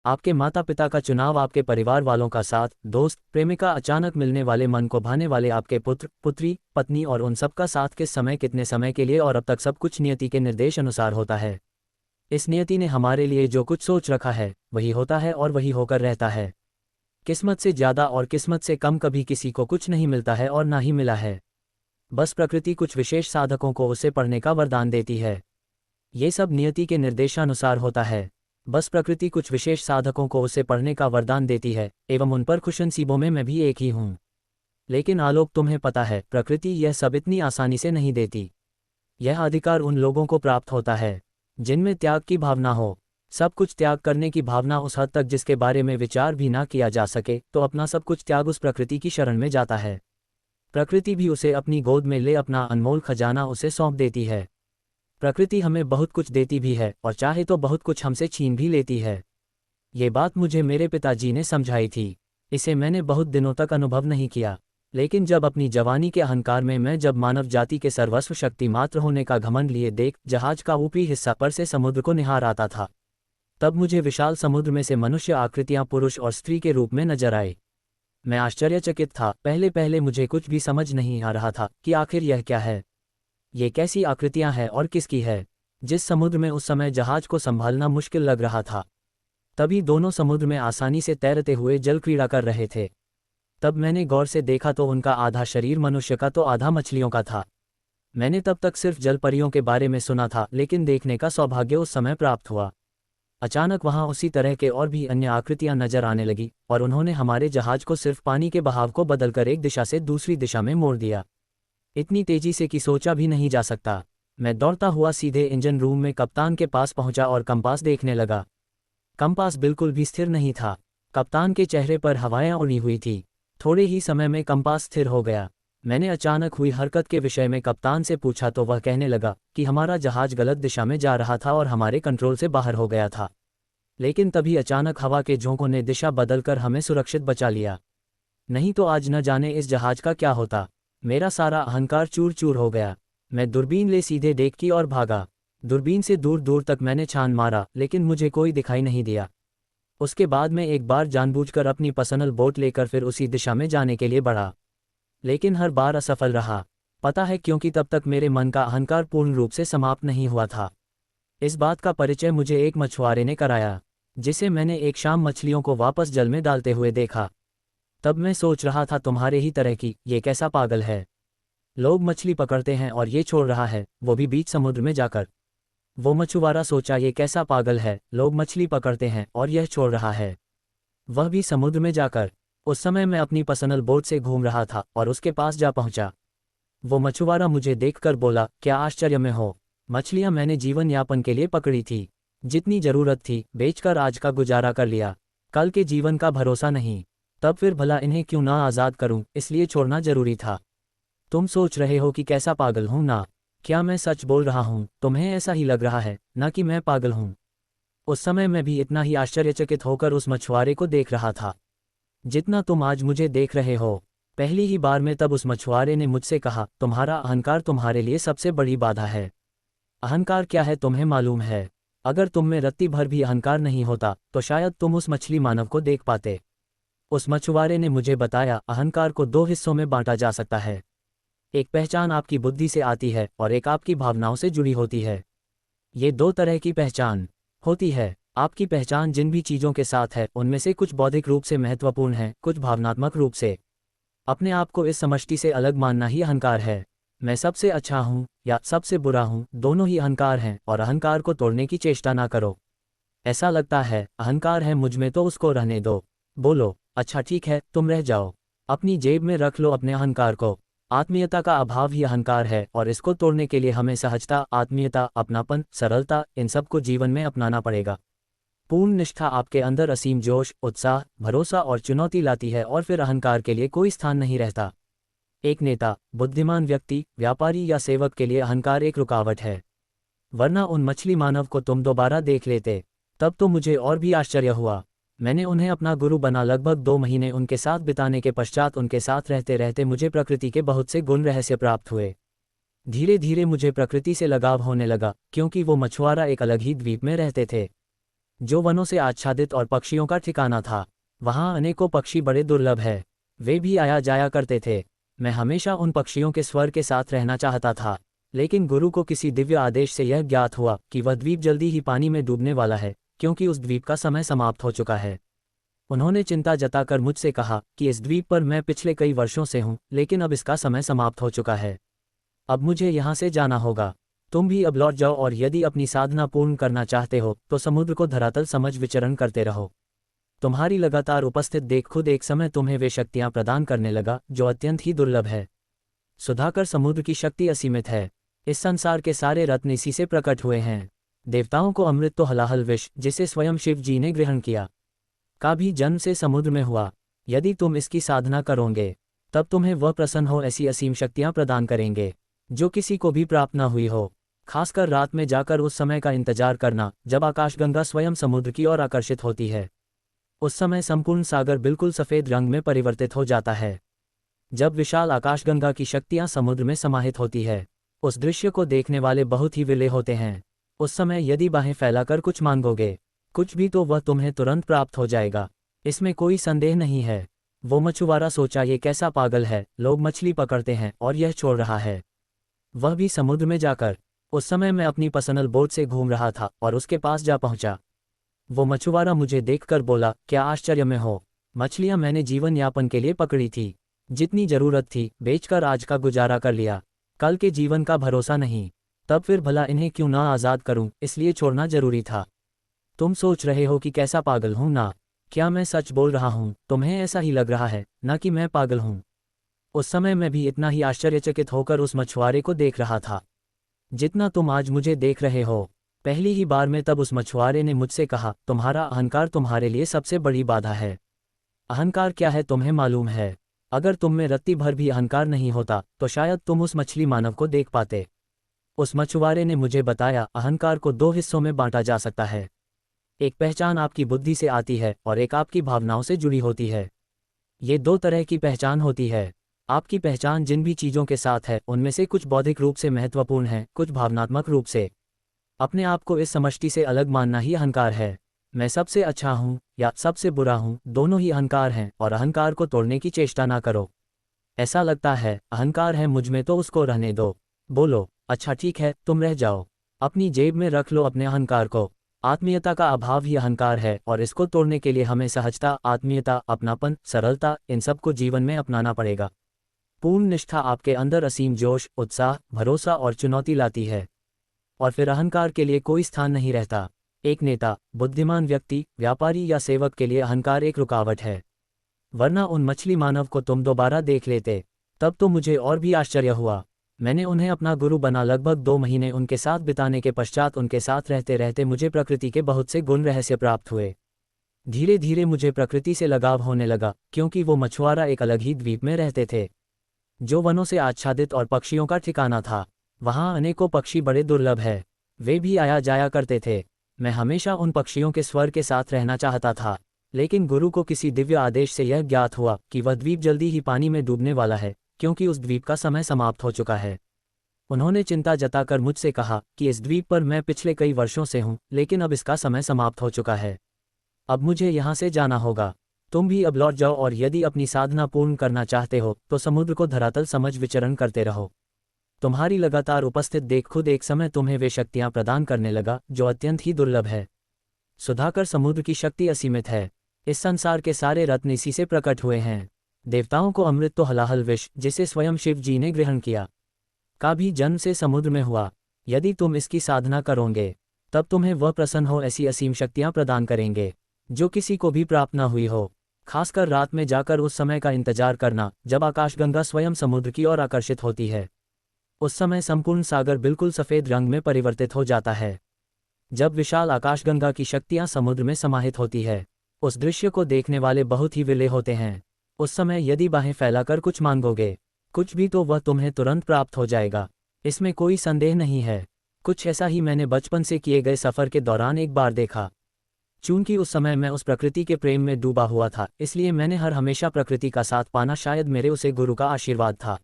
आपके माता पिता का चुनाव, आपके परिवार वालों का साथ, दोस्त, प्रेमिका, अचानक मिलने वाले, मन को भाने वाले आपके पुत्र, पुत्री, पत्नी और उन सब का साथ किस समय, कितने समय के लिए, और अब तक सब कुछ नियति के निर्देश अनुसार होता है। इस नियति ने हमारे लिए जो कुछ सोच रखा है वही होता है और वही होकर रहता है। किस्मत से ज़्यादा और किस्मत से कम कभी किसी को कुछ नहीं मिलता है और ना ही मिला है। बस प्रकृति कुछ विशेष साधकों को उसे पढ़ने का वरदान देती है। ये सब नियति के निर्देशानुसार होता है। बस प्रकृति कुछ विशेष साधकों को उसे पढ़ने का वरदान देती है, एवं उन पर खुशनसीबों में मैं भी एक ही हूँ। लेकिन आलोक, तुम्हें पता है, प्रकृति यह सब इतनी आसानी से नहीं देती। यह अधिकार उन लोगों को प्राप्त होता है जिनमें त्याग की भावना हो। सब कुछ त्याग करने की भावना उस हद तक जिसके बारे में विचार भी ना किया जा सके, तो अपना सब कुछ त्याग उस प्रकृति की शरण में जाता है। प्रकृति भी उसे अपनी गोद में ले अपना अनमोल खजाना उसे सौंप देती है। प्रकृति हमें बहुत कुछ देती भी है और चाहे तो बहुत कुछ हमसे छीन भी लेती है। ये बात मुझे मेरे पिताजी ने समझाई थी। इसे मैंने बहुत दिनों तक अनुभव नहीं किया, लेकिन जब अपनी जवानी के अहंकार में मैं जब मानव जाति के सर्वस्व शक्ति मात्र होने का घमंड लिए देख जहाज का ऊपरी हिस्सा पर से समुद्र को निहार आता था, तब मुझे विशाल समुद्र में से मनुष्य आकृतियां पुरुष और स्त्री के रूप में नजर आई। मैं आश्चर्यचकित था। पहले पहले मुझे कुछ भी समझ नहीं आ रहा था कि आखिर यह क्या है, ये कैसी आकृतियां हैं और किसकी है। जिस समुद्र में उस समय जहाज को संभालना मुश्किल लग रहा था, तभी दोनों समुद्र में आसानी से तैरते हुए जल क्रीड़ा कर रहे थे। तब मैंने गौर से देखा तो उनका आधा शरीर मनुष्य का तो आधा मछलियों का था। मैंने तब तक सिर्फ जलपरियों के बारे में सुना था, लेकिन देखने का सौभाग्य उस समय प्राप्त हुआ। अचानक वहां उसी तरह के और भी अन्य आकृतियां नजर आने लगी और उन्होंने हमारे जहाज को सिर्फ पानी के बहाव को बदलकर एक दिशा से दूसरी दिशा में मोड़ दिया, इतनी तेजी से कि सोचा भी नहीं जा सकता। मैं दौड़ता हुआ सीधे इंजन रूम में कप्तान के पास पहुंचा और कंपास देखने लगा। कंपास बिल्कुल भी स्थिर नहीं था। कप्तान के चेहरे पर हवाएं उड़ी हुई थी। थोड़े ही समय में कंपास स्थिर हो गया। मैंने अचानक हुई हरकत के विषय में कप्तान से पूछा तो वह कहने लगा कि हमारा जहाज गलत दिशा में जा रहा था और हमारे कंट्रोल से बाहर हो गया था। लेकिन तभी अचानक हवा के झोंकों ने दिशा बदलकर हमें सुरक्षित बचा लिया, नहीं तो आज न जाने इस जहाज का क्या होता। मेरा सारा अहंकार चूर चूर हो गया। मैं दूरबीन ले सीधे डेक की ओर भागा। दूरबीन से दूर दूर तक मैंने छान मारा, लेकिन मुझे कोई दिखाई नहीं दिया। उसके बाद मैं एक बार जानबूझकर अपनी पर्सनल बोट लेकर फिर उसी दिशा में जाने के लिए बढ़ा, लेकिन हर बार असफल रहा। पता है क्योंकि तब तक मेरे मन का अहंकार पूर्ण रूप से समाप्त नहीं हुआ था। इस बात का परिचय मुझे एक मछुआरे ने कराया, जिसे मैंने एक शाम मछलियों को वापस जल में डालते हुए देखा। तब मैं सोच रहा था, तुम्हारे ही तरह की, ये कैसा पागल है। लोग मछली पकड़ते हैं और ये छोड़ रहा है, वो भी बीच समुद्र में जाकर। वो मछुआरा सोचा, ये कैसा पागल है, लोग मछली पकड़ते हैं और यह छोड़ रहा है, वह भी समुद्र में जाकर। उस समय मैं अपनी पर्सनल बोट से घूम रहा था और उसके पास जा पहुंचा। वो मछुआरा मुझे देखकर बोला, क्या आश्चर्य में हो, मछलियां मैंने जीवन यापन के लिए पकड़ी थी, जितनी जरूरत थी बेचकर आज का गुजारा कर लिया, कल के जीवन का भरोसा नहीं। तब फिर भला इन्हें क्यों ना आज़ाद करूं, इसलिए छोड़ना जरूरी था। तुम सोच रहे हो कि कैसा पागल हूं ना, क्या मैं सच बोल रहा हूं? तुम्हें ऐसा ही लग रहा है ना कि मैं पागल हूं? उस समय मैं भी इतना ही आश्चर्यचकित होकर उस मछुआरे को देख रहा था जितना तुम आज मुझे देख रहे हो। पहली ही बार में तब उस मछुआरे ने मुझसे कहा, तुम्हारा अहंकार तुम्हारे लिए सबसे बड़ी बाधा है। अहंकार क्या है तुम्हें मालूम है? अगर तुम में रत्ती भर भी अहंकार नहीं होता तो शायद तुम उस मछली मानव को देख पाते। उस मछुआरे ने मुझे बताया, अहंकार को दो हिस्सों में बांटा जा सकता है। एक पहचान आपकी बुद्धि से आती है और एक आपकी भावनाओं से जुड़ी होती है। ये दो तरह की पहचान होती है। आपकी पहचान जिन भी चीज़ों के साथ है उनमें से कुछ बौद्धिक रूप से महत्वपूर्ण है, कुछ भावनात्मक रूप से। अपने आप को इस समष्टि से अलग मानना ही अहंकार है। मैं सबसे अच्छा हूँ या सबसे बुरा हूँ, दोनों ही अहंकार हैं और अहंकार को तोड़ने की चेष्टा ना करो। ऐसा लगता है अहंकार है मुझ में तो उसको रहने दो। बोलो, अच्छा ठीक है, तुम रह जाओ, अपनी जेब में रख लो अपने अहंकार को। आत्मीयता का अभाव ही अहंकार है और इसको तोड़ने के लिए हमें सहजता, आत्मीयता, अपनापन, सरलता, इन सब को जीवन में अपनाना पड़ेगा। पूर्ण निष्ठा आपके अंदर असीम जोश, उत्साह, भरोसा और चुनौती लाती है और फिर अहंकार के लिए कोई स्थान नहीं रहता। एक नेता, बुद्धिमान व्यक्ति, व्यापारी या सेवक के लिए अहंकार एक रुकावट है, वरना उन मछली मानव को तुम दोबारा देख लेते। तब तो मुझे और भी आश्चर्य हुआ। मैंने उन्हें अपना गुरु बना। लगभग 2 महीने उनके साथ बिताने के पश्चात उनके साथ रहते रहते मुझे प्रकृति के बहुत से गुण रहस्य प्राप्त हुए। धीरे धीरे मुझे प्रकृति से लगाव होने लगा, क्योंकि वो मछुआरा एक अलग ही द्वीप में रहते थे। जो वनों से आच्छादित और पक्षियों का ठिकाना था। वहाँ अनेकों पक्षी बड़े दुर्लभ है, वे भी आया जाया करते थे। मैं हमेशा उन पक्षियों के स्वर के साथ रहना चाहता था, लेकिन गुरु को किसी दिव्य आदेश से यह ज्ञात हुआ कि वह द्वीप जल्दी ही पानी में डूबने वाला है, क्योंकि उस द्वीप का समय समाप्त हो चुका है। उन्होंने चिंता जताकर मुझसे कहा कि इस द्वीप पर मैं पिछले कई वर्षों से हूँ, लेकिन अब इसका समय समाप्त हो चुका है। अब मुझे यहाँ से जाना होगा। तुम भी अब लौट जाओ, और यदि अपनी साधना पूर्ण करना चाहते हो तो समुद्र को धरातल समझ विचरण करते रहो। तुम्हारी लगातार उपस्थित देख खुद एक समय तुम्हें वे शक्तियाँ प्रदान करने लगा जो अत्यंत ही दुर्लभ है। सुधाकर समुद्र की शक्ति असीमित है। इस संसार के सारे रत्न इसी से प्रकट हुए हैं। देवताओं को अमृत तो हलाहल विष, जिसे स्वयं शिव जी ने ग्रहण किया, का भी जन्म से समुद्र में हुआ। यदि तुम इसकी साधना करोगे तब तुम्हें वह प्रसन्न हो ऐसी असीम शक्तियाँ प्रदान करेंगे जो किसी को भी प्राप्त न हुई हो। खासकर रात में जाकर उस समय का इंतजार करना जब आकाशगंगा स्वयं समुद्र की ओर आकर्षित होती है। उस समय संपूर्ण सागर बिल्कुल सफ़ेद रंग में परिवर्तित हो जाता है। जब विशाल आकाशगंगा की शक्तियां समुद्र में समाहित होती है, उस दृश्य को देखने वाले बहुत ही विरले होते हैं। उस समय यदि बाहें फैलाकर कुछ मांगोगे, कुछ भी, तो वह तुम्हें तुरंत प्राप्त हो जाएगा, इसमें कोई संदेह नहीं है। वो मछुआरा सोचा, ये कैसा पागल है, लोग मछली पकड़ते हैं और यह छोड़ रहा है, वह भी समुद्र में जाकर। उस समय मैं अपनी पर्सनल बोट से घूम रहा था और उसके पास जा पहुंचा। वो मछुआरा मुझे देखकर बोला, क्या आश्चर्य में हो, मछलियां मैंने जीवन यापन के लिए पकड़ी थी, जितनी जरूरत थी बेचकर आज का गुजारा कर लिया, कल के जीवन का भरोसा नहीं, तब फिर भला इन्हें क्यों ना आज़ाद करूं, इसलिए छोड़ना जरूरी था। तुम सोच रहे हो कि कैसा पागल हूं ना? क्या मैं सच बोल रहा हूं? तुम्हें ऐसा ही लग रहा है ना कि मैं पागल हूं? उस समय मैं भी इतना ही आश्चर्यचकित होकर उस मछुआरे को देख रहा था जितना तुम आज मुझे देख रहे हो। पहली ही बार में तब उस मछुआरे ने मुझसे कहा, तुम्हारा अहंकार तुम्हारे लिए सबसे बड़ी बाधा है। अहंकार क्या है तुम्हें मालूम है? अगर तुम में रत्ती भर भी अहंकार नहीं होता तो शायद तुम उस मछली मानव को देख पाते। उस मछुआरे ने मुझे बताया, अहंकार को दो हिस्सों में बांटा जा सकता है। एक पहचान आपकी बुद्धि से आती है और एक आपकी भावनाओं से जुड़ी होती है। ये दो तरह की पहचान होती है। आपकी पहचान जिन भी चीज़ों के साथ है उनमें से कुछ बौद्धिक रूप से महत्वपूर्ण है, कुछ भावनात्मक रूप से। अपने आप को इस समष्टि से अलग मानना ही अहंकार है। मैं सबसे अच्छा हूँ या सबसे बुरा हूँ, दोनों ही अहंकार हैं, और अहंकार को तोड़ने की चेष्टा ना करो। ऐसा लगता है अहंकार है मुझ में, तो उसको रहने दो। बोलो, अच्छा ठीक है, तुम रह जाओ, अपनी जेब में रख लो अपने अहंकार को। आत्मीयता का अभाव ही अहंकार है, और इसको तोड़ने के लिए हमें सहजता, आत्मीयता, अपनापन, सरलता, इन सब को जीवन में अपनाना पड़ेगा। पूर्ण निष्ठा आपके अंदर असीम जोश, उत्साह, भरोसा और चुनौती लाती है, और फिर अहंकार के लिए कोई स्थान नहीं रहता। एक नेता, बुद्धिमान व्यक्ति, व्यापारी या सेवक के लिए अहंकार एक रुकावट है, वरना उन मछली मानव को तुम दोबारा देख लेते। तब तो मुझे और भी आश्चर्य हुआ। मैंने उन्हें अपना गुरु बना। लगभग 2 महीने उनके साथ बिताने के पश्चात उनके साथ रहते रहते मुझे प्रकृति के बहुत से गुण रहस्य प्राप्त हुए। धीरे धीरे मुझे प्रकृति से लगाव होने लगा, क्योंकि वो मछुआरा एक अलग ही द्वीप में रहते थे जो वनों से आच्छादित और पक्षियों का ठिकाना था। वहाँ अनेकों पक्षी बड़े दुर्लभ है, वे भी आया जाया करते थे। मैं हमेशा उन पक्षियों के स्वर के साथ रहना चाहता था, लेकिन गुरु को किसी दिव्य आदेश से यह ज्ञात हुआ कि वह द्वीप जल्दी ही पानी में डूबने वाला है, क्योंकि उस द्वीप का समय समाप्त हो चुका है। उन्होंने चिंता जताकर मुझसे कहा कि इस द्वीप पर मैं पिछले कई वर्षों से हूँ, लेकिन अब इसका समय समाप्त हो चुका है। अब मुझे यहाँ से जाना होगा। तुम भी अब लौट जाओ, और यदि अपनी साधना पूर्ण करना चाहते हो तो समुद्र को धरातल समझ विचरण करते रहो। तुम्हारी लगातार उपस्थित देख खुद एक समय तुम्हें वे शक्तियाँ प्रदान करने लगा जो अत्यंत ही दुर्लभ है। सुधाकर समुद्र की शक्ति असीमित है। इस संसार के सारे रत्न इसी से प्रकट हुए हैं। देवताओं को अमृत तो हलाहल विष, जिसे स्वयं शिव जी ने ग्रहण किया, का भी जन्म से समुद्र में हुआ। यदि तुम इसकी साधना करोगे तब तुम्हें वह प्रसन्न हो ऐसी असीम शक्तियाँ प्रदान करेंगे जो किसी को भी प्राप्त न हुई हो। खासकर रात में जाकर उस समय का इंतजार करना जब आकाशगंगा स्वयं समुद्र की ओर आकर्षित होती है। उस समय संपूर्ण सागर बिल्कुल सफ़ेद रंग में परिवर्तित हो जाता है। जब विशाल आकाशगंगा की शक्तियां समुद्र में समाहित होती है, उस दृश्य को देखने वाले बहुत ही विरले होते हैं। उस समय यदि बाहें फैलाकर कुछ मांगोगे, कुछ भी, तो वह तुम्हें तुरंत प्राप्त हो जाएगा, इसमें कोई संदेह नहीं है। कुछ ऐसा ही मैंने बचपन से किए गए सफ़र के दौरान एक बार देखा। चूंकि उस समय मैं उस प्रकृति के प्रेम में डूबा हुआ था, इसलिए मैंने हमेशा प्रकृति का साथ पाना शायद मेरे उसे गुरु का आशीर्वाद था,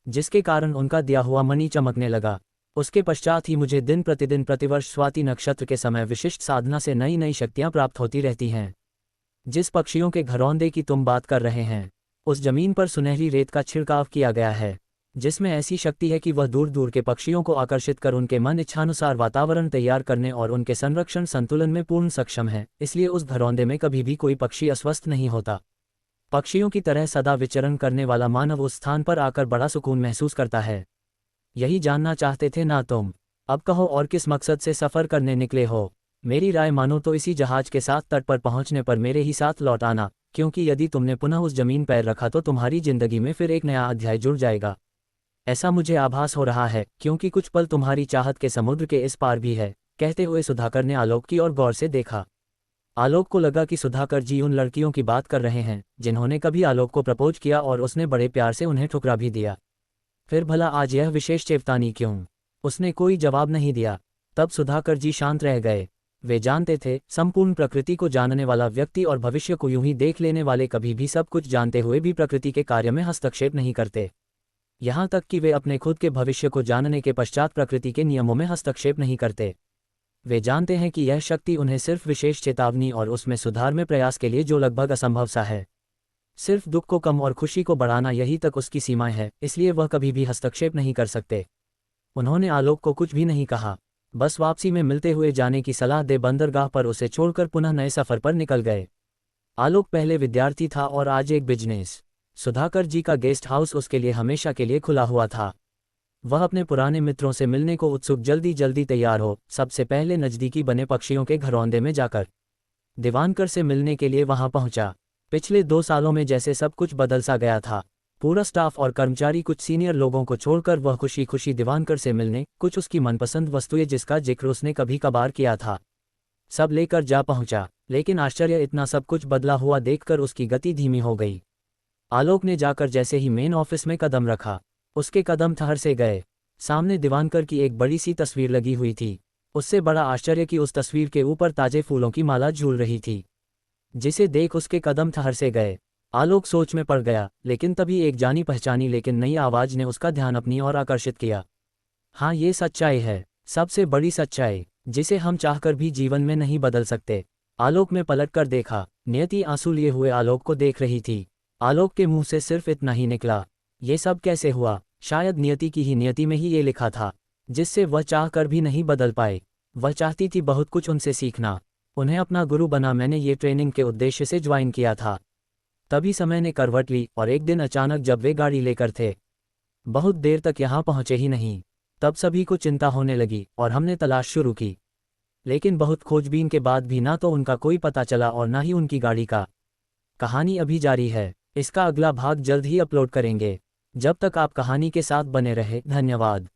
जिसके कारण उनका दिया हुआ मणि चमकने लगा। उसके पश्चात ही मुझे दिन प्रतिदिन प्रतिवर्ष स्वाति नक्षत्र के समय विशिष्ट साधना से नई नई शक्तियां प्राप्त होती रहती हैं। जिस पक्षियों के घरौंदे की तुम बात कर रहे हैं, उस जमीन पर सुनहरी रेत का छिड़काव किया गया है, जिसमें ऐसी शक्ति है कि वह दूर दूर के पक्षियों को आकर्षित कर उनके मन इच्छानुसार वातावरण तैयार करने और उनके संरक्षण संतुलन में पूर्ण सक्षम है। इसलिए उस घरौंदे में कभी भी कोई पक्षी अस्वस्थ नहीं होता। पक्षियों की तरह सदा विचरण करने वाला मानव उस स्थान पर आकर बड़ा सुकून महसूस करता है। यही जानना चाहते थे ना तुम? अब कहो, और किस मकसद से सफ़र करने निकले हो? मेरी राय मानो तो इसी जहाज के साथ तट पर पहुंचने पर मेरे ही साथ लौट आना, क्योंकि यदि तुमने पुनः उस जमीन पैर रखा तो तुम्हारी जिंदगी में फिर एक नया अध्याय जुड़ जाएगा। ऐसा मुझे आभास हो रहा है, क्योंकि कुछ पल तुम्हारी चाहत के समुद्र के इस पार भी है। कहते हुए सुधाकर ने आलोक की ओर गौर से देखा। आलोक को लगा कि सुधाकर जी उन लड़कियों की बात कर रहे हैं जिन्होंने कभी आलोक को प्रपोज किया और उसने बड़े प्यार से उन्हें ठुकरा भी दिया। फिर भला आज यह विशेष चेतावनी क्यों? उसने कोई जवाब नहीं दिया। तब सुधाकर जी शांत रह गए। वे जानते थे, संपूर्ण प्रकृति को जानने वाला व्यक्ति और भविष्य को यूं ही देख लेने वाले कभी भी सब कुछ जानते हुए भी प्रकृति के कार्य में हस्तक्षेप नहीं करते। यहाँ तक कि वे अपने खुद के भविष्य को जानने के पश्चात प्रकृति के नियमों में हस्तक्षेप नहीं करते। वे जानते हैं कि यह शक्ति उन्हें सिर्फ विशेष चेतावनी और उसमें सुधार में प्रयास के लिए, जो लगभग असंभव सा है। सिर्फ दुख को कम और खुशी को बढ़ाना, यही तक उसकी सीमाएं है, इसलिए वह कभी भी हस्तक्षेप नहीं कर सकते। उन्होंने आलोक को कुछ भी नहीं कहा, बस वापसी में मिलते हुए जाने की सलाह दे बंदरगाह पर उसे छोड़कर पुनः नए सफर पर निकल गए। आलोक पहले विद्यार्थी था और आज एक बिजनेस। सुधाकर जी का गेस्ट हाउस उसके लिए हमेशा के लिए खुला हुआ था। वह अपने पुराने मित्रों से मिलने को उत्सुक जल्दी जल्दी तैयार हो सबसे पहले नज़दीकी बने पक्षियों के घरौंदे में जाकर दीवानकर से मिलने के लिए वहां पहुंचा। पिछले 2 सालों में जैसे सब कुछ बदल सा गया था। पूरा स्टाफ और कर्मचारी, कुछ सीनियर लोगों को छोड़कर वह खुशी खुशी दीवानकर से मिलने, कुछ उसकी मनपसंद वस्तुएं जिसका जिक्र उसने कभी कभार किया था, सब लेकर जा पहुंचा। लेकिन आश्चर्य, इतना सब कुछ बदला हुआ देखकर उसकी गति धीमी हो गई। आलोक ने जाकर जैसे ही मेन ऑफिस में कदम रखा, उसके कदम ठहर से गए। सामने दीवानकर की एक बड़ी सी तस्वीर लगी हुई थी। उससे बड़ा आश्चर्य कि उस तस्वीर के ऊपर ताजे फूलों की माला झूल रही थी, जिसे देख उसके कदम ठहर से गए। आलोक सोच में पड़ गया, लेकिन तभी एक जानी पहचानी लेकिन नई आवाज ने उसका ध्यान अपनी ओर आकर्षित किया। हाँ, ये सच्चाई है, सबसे बड़ी सच्चाई, जिसे हम चाहकर भी जीवन में नहीं बदल सकते। आलोक में पलट कर देखा। नियति आंसू लिए हुए आलोक को देख रही थी। आलोक के मुंह से सिर्फ इतना ही निकला, ये सब कैसे हुआ? शायद नियति की ही नियति में ही ये लिखा था, जिससे वह चाह कर भी नहीं बदल पाए। वह चाहती थी बहुत कुछ उनसे सीखना, उन्हें अपना गुरु बना। मैंने ये ट्रेनिंग के उद्देश्य से ज्वाइन किया था। तभी समय ने करवट ली और एक दिन अचानक जब वे गाड़ी लेकर थे, बहुत देर तक यहाँ पहुँचे ही नहीं। तब सभी को चिंता होने लगी और हमने तलाश शुरू की, लेकिन बहुत खोजबीन के बाद भी ना तो उनका कोई पता चला और ना ही उनकी गाड़ी का। कहानी अभी जारी है, इसका अगला भाग जल्द ही अपलोड करेंगे। जब तक आप कहानी के साथ बने रहे, धन्यवाद।